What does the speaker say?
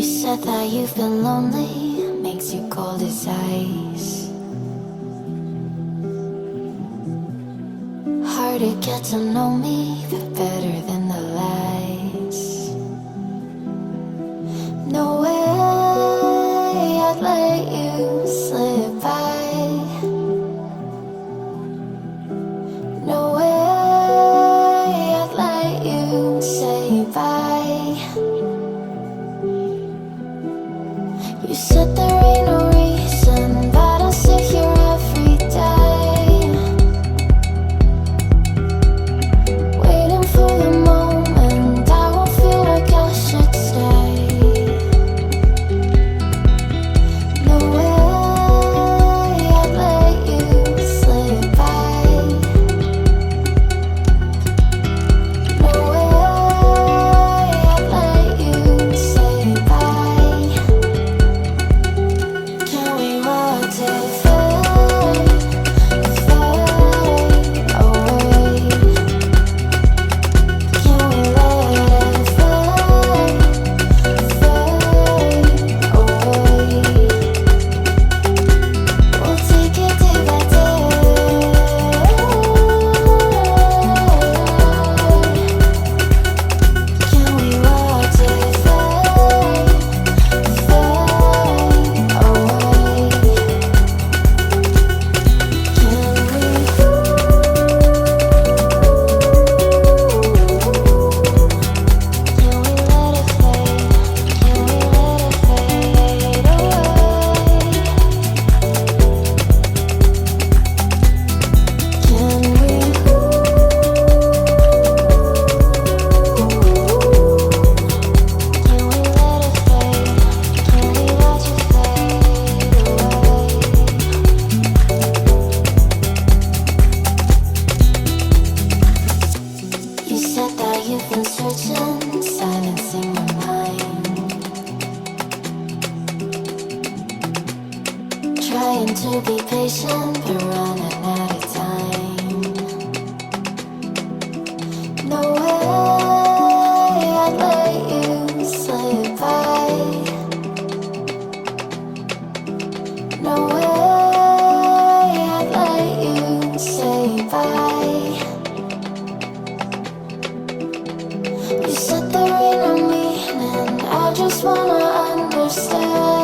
You said that you've been lonely, makes you cold as ice. Hard to get to know me, but better than the lies. No way I'd let you slip by. No way I'd let you say bye. You said there ain't no reason, but I'll sit here every day, waiting for the moment I won't feel like I should stay. No way I'd let you slip by. No way I'd let you say bye. Can we watch it fade, fade away? Can we let it fade, fade away? We'll take it day by day. Can we watch it fade, fade away? You said that you've been searching, silencing your mind, trying to be patient, but running out of time. No way I'd let you slip by. No way I'd let you say bye. You said there ain't no meaning, I just wanna understand.